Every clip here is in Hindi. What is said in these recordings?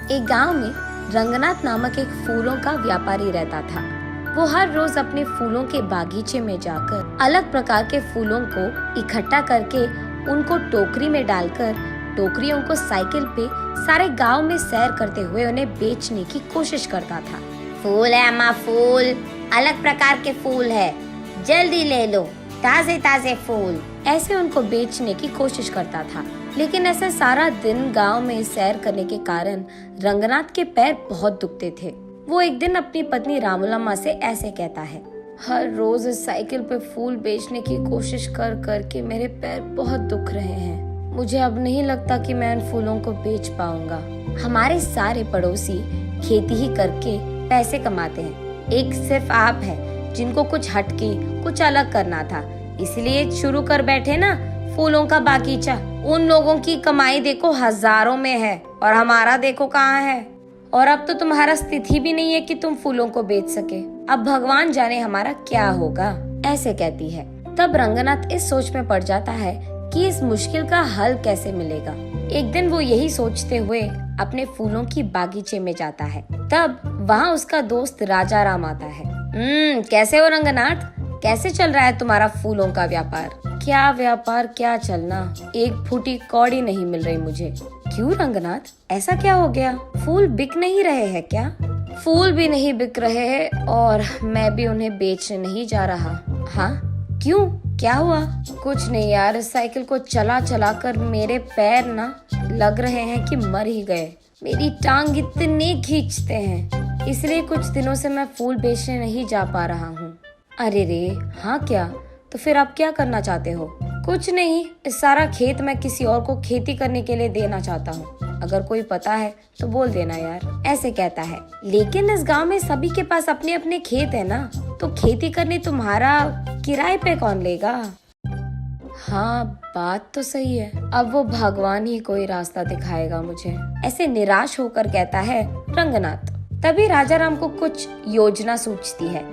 एक गांव में रंगनाथ नामक एक फूलों का व्यापारी रहता था। वो हर रोज अपने फूलों के बागीचे में जाकर अलग प्रकार के फूलों को इकट्ठा करके उनको टोकरी में डालकर टोकरियों को साइकिल पे सारे गांव में सैर करते हुए उन्हें बेचने की कोशिश करता था। फूल है अम्मा, फूल, अलग प्रकार के फूल है, जल्दी ले लो, ताजे ताजे फूल। ऐसे उनको बेचने की कोशिश करता था, लेकिन ऐसे सारा दिन गांव में सैर करने के कारण रंगनाथ के पैर बहुत दुखते थे। वो एक दिन अपनी पत्नी रामूलम्मा से ऐसे कहता है, हर रोज इस साइकिल पे फूल बेचने की कोशिश कर कर के मेरे पैर बहुत दुख रहे हैं। मुझे अब नहीं लगता कि मैं इन फूलों को बेच पाऊंगा। हमारे सारे पड़ोसी खेती ही करके पैसे कमाते हैं, एक सिर्फ आप है जिनको कुछ हटके कुछ अलग करना था, इसलिए शुरू कर बैठे ना फूलों का बागीचा। उन लोगों की कमाई देखो हजारों में है और हमारा देखो कहाँ है। और अब तो तुम्हारा स्थिति भी नहीं है कि तुम फूलों को बेच सके। अब भगवान जाने हमारा क्या होगा, ऐसे कहती है। तब रंगनाथ इस सोच में पड़ जाता है कि इस मुश्किल का हल कैसे मिलेगा। एक दिन वो यही सोचते हुए अपने फूलों की बागीचे में जाता है। तब वहाँ उसका दोस्त राजा राम आता है। कैसे हो रंगनाथ, कैसे चल रहा है तुम्हारा फूलों का व्यापार? क्या व्यापार, क्या चलना, एक फूटी कौड़ी नहीं मिल रही मुझे। क्यों रंगनाथ, ऐसा क्या हो गया? फूल बिक नहीं रहे हैं क्या? फूल भी नहीं बिक रहे हैं और मैं भी उन्हें बेचने नहीं जा रहा। हाँ क्यों, क्या हुआ? कुछ नहीं यार, इस साइकिल को चला चला कर मेरे पैर ना लग रहे हैं कि मर ही गए। मेरी टांग इतने खींचते हैं, इसलिए कुछ दिनों से मैं फूल बेचने नहीं जा पा रहा हूँ। अरे रे, हाँ क्या? तो फिर आप क्या करना चाहते हो? कुछ नहीं, इस सारा खेत मैं किसी और को खेती करने के लिए देना चाहता हूँ। अगर कोई पता है तो बोल देना यार, ऐसे कहता है। लेकिन इस गांव में सभी के पास अपने अपने खेत है ना, तो खेती करने तुम्हारा किराए पे कौन लेगा? हाँ बात तो सही है, अब वो भगवान ही कोई रास्ता दिखाएगा मुझे, ऐसे निराश होकर कहता है रंगनाथ। तभी राजा राम को कुछ योजना सूझती है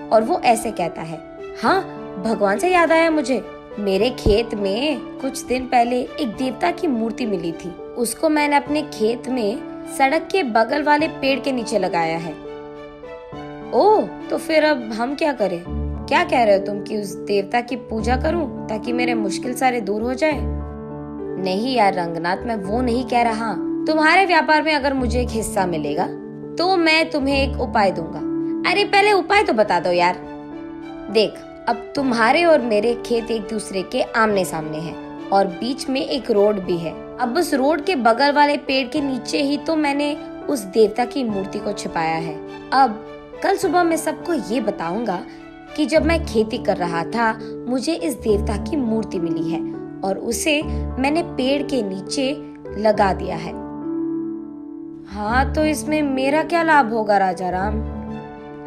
और वो ऐसे कहता है, हाँ भगवान से याद आया मुझे, मेरे खेत में कुछ दिन पहले एक देवता की मूर्ति मिली थी। उसको मैंने अपने खेत में सड़क के बगल वाले पेड़ के नीचे लगाया है। ओह, तो फिर अब हम क्या करें? क्या कह रहे हो तुम कि उस देवता की पूजा करूं ताकि मेरे मुश्किल सारे दूर हो जाए? नहीं यार रंगनाथ, मैं वो नहीं कह रहा। तुम्हारे व्यापार में अगर मुझे एक हिस्सा मिलेगा तो मैं तुम्हें एक उपाय दूंगा। अरे पहले उपाय तो बता दो यार। देख, अब तुम्हारे और मेरे खेत एक दूसरे के आमने सामने हैं और बीच में एक रोड भी है। अब उस रोड के बगल वाले पेड़ के नीचे ही तो मैंने उस देवता की मूर्ति को छिपाया है। अब कल सुबह मैं सबको ये बताऊंगा कि जब मैं खेती कर रहा था मुझे इस देवता की मूर्ति मिली है और उसे मैंने पेड़ के नीचे लगा दिया है। हाँ तो इसमें मेरा क्या लाभ होगा राजा राम?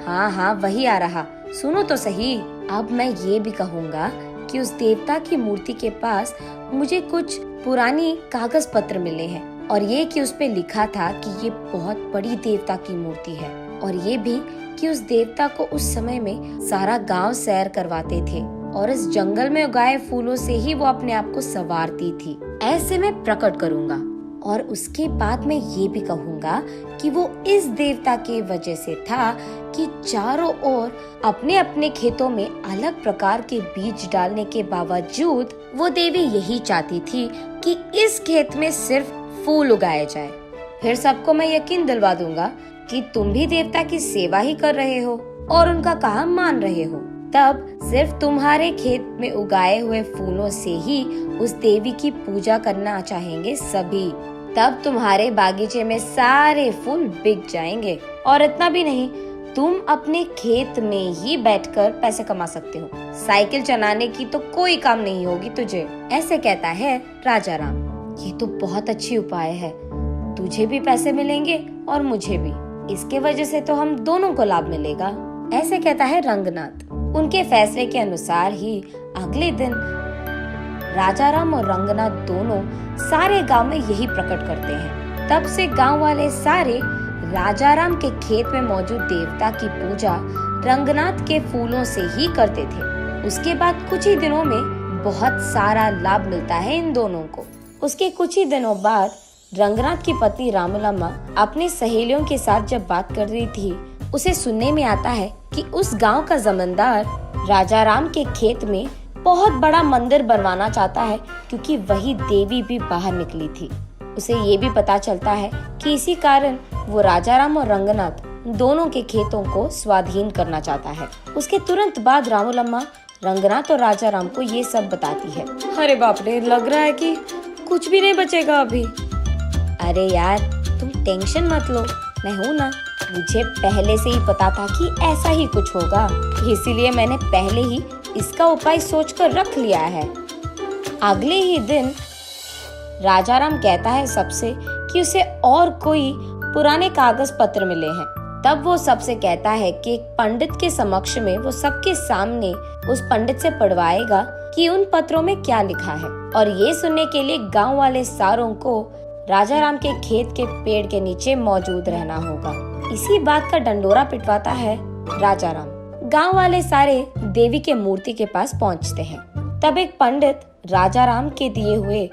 हाँ हाँ वही आ रहा, सुनो तो सही। अब मैं ये भी कहूँगा कि उस देवता की मूर्ति के पास मुझे कुछ पुरानी कागज पत्र मिले हैं और ये कि उस पे लिखा था कि ये बहुत बड़ी देवता की मूर्ति है और ये भी कि उस देवता को उस समय में सारा गांव सैर करवाते थे और इस जंगल में उगाए फूलों से ही वो अपने आप को संवारती थी। ऐसे मैं प्रकट करूँगा और उसके बाद मैं ये भी कहूँगा कि वो इस देवता के वजह से था कि चारों ओर अपने अपने खेतों में अलग प्रकार के बीज डालने के बावजूद वो देवी यही चाहती थी कि इस खेत में सिर्फ फूल उगाए जाए। फिर सबको मैं यकीन दिलवा दूंगा कि तुम भी देवता की सेवा ही कर रहे हो और उनका काम मान रहे हो। तब सिर्फ तुम्हारे खेत में उगाए हुए फूलों से ही उस देवी की पूजा करना चाहेंगे सभी। तब तुम्हारे बागीचे में सारे फूल बिक जाएंगे और इतना भी नहीं, तुम अपने खेत में ही बैठकर पैसे कमा सकते हो। साइकिल चलाने की तो कोई काम नहीं होगी तुझे, ऐसे कहता है राजा राम। ये तो बहुत अच्छी उपाय है, तुझे भी पैसे मिलेंगे और मुझे भी, इसके वजह से तो हम दोनों को लाभ मिलेगा, ऐसे कहता है रंगनाथ। उनके फैसले के अनुसार ही अगले दिन राजा राम और रंगनाथ दोनों सारे गांव में यही प्रकट करते हैं। तब से गांव वाले सारे राजा राम के खेत में मौजूद देवता की पूजा रंगनाथ के फूलों से ही करते थे। उसके बाद कुछ ही दिनों में बहुत सारा लाभ मिलता है इन दोनों को। उसके कुछ ही दिनों बाद रंगनाथ की पत्नी रामूलम्मा अपनी सहेलियों के साथ जब बात कर रही थी, उसे सुनने में आता है कि उस गांव का जमींदार राजा राम के खेत में बहुत बड़ा मंदिर बनवाना चाहता है, क्योंकि वही देवी भी बाहर निकली थी। उसे ये भी पता चलता है कि इसी कारण वो राजा राम और रंगनाथ दोनों के खेतों को स्वाधीन करना चाहता है। उसके तुरंत बाद रामूलम्मा रंगनाथ और राजा राम को ये सब बताती है। अरे बाप रे, लग रहा है कि कुछ भी नहीं बचेगा अभी। अरे यार, तुम टेंशन मत लो, मैं हूँ ना। मुझे पहले से ही पता था कि ऐसा ही कुछ होगा, इसीलिए मैंने पहले ही इसका उपाय सोचकर रख लिया है। अगले ही दिन राजा राम कहता है सबसे कि उसे और कोई पुराने कागज पत्र मिले हैं। तब वो सबसे कहता है कि एक पंडित के समक्ष में वो सबके सामने उस पंडित से पढ़वाएगा कि उन पत्रों में क्या लिखा है। और ये सुनने के लिए गांव वाले सारों को राजा राम के खेत के पेड़ के नीचे मौजूद रहना होगा। इसी बात का डंडोरा पिटवाता है राजा राम। गांव वाले सारे देवी के मूर्ति के पास पहुंचते हैं। तब एक पंडित राजा राम के दिए हुए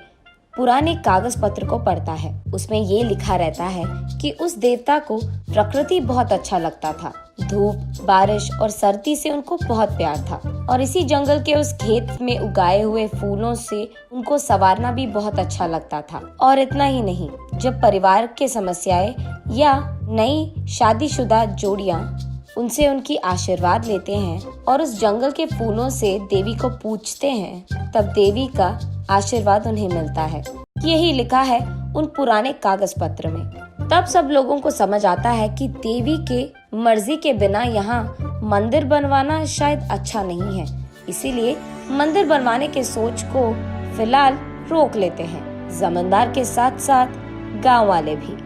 पुराने कागज पत्र को पढ़ता है। उसमें ये लिखा रहता है कि उस देवता को प्रकृति बहुत अच्छा लगता था। धूप, बारिश और सर्दी से उनको बहुत प्यार था, और इसी जंगल के उस खेत में उगाए हुए फूलों से उनको संवारना भी बहुत अच्छा लगता था। और इतना ही नहीं, जब परिवार के समस्याएं या नई शादीशुदा जोड़ियां उनसे उनकी आशीर्वाद लेते हैं और उस जंगल के फूलों से देवी को पूजते हैं, तब देवी का आशीर्वाद उन्हें मिलता है। यही लिखा है उन पुराने कागज पत्र में। तब सब लोगों को समझ आता है कि देवी के मर्जी के बिना यहाँ मंदिर बनवाना शायद अच्छा नहीं है, इसीलिए मंदिर बनवाने के सोच को फिलहाल रोक लेते हैं, जमींदार के साथ साथ गांव वाले भी।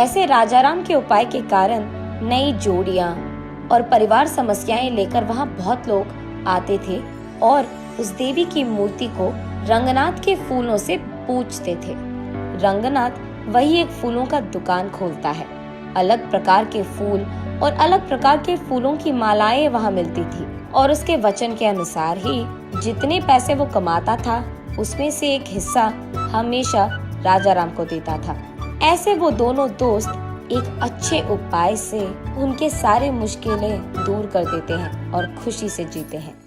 ऐसे राजा राम के उपाय के कारण नई जोड़ियां और परिवार समस्याएं लेकर वहाँ बहुत लोग आते थे और उस देवी की मूर्ति को रंगनाथ के फूलों से पूजते थे। रंगनाथ वही एक फूलों का दुकान खोलता है। अलग प्रकार के फूल और अलग प्रकार के फूलों की मालाएं वहाँ मिलती थी, और उसके वचन के अनुसार ही जितने पैसे वो कमाता था उसमें से एक हिस्सा हमेशा राजा राम को देता था। ऐसे वो दोनों दोस्त एक अच्छे उपाय से उनके सारे मुश्किलें दूर कर देते हैं और खुशी से जीते हैं।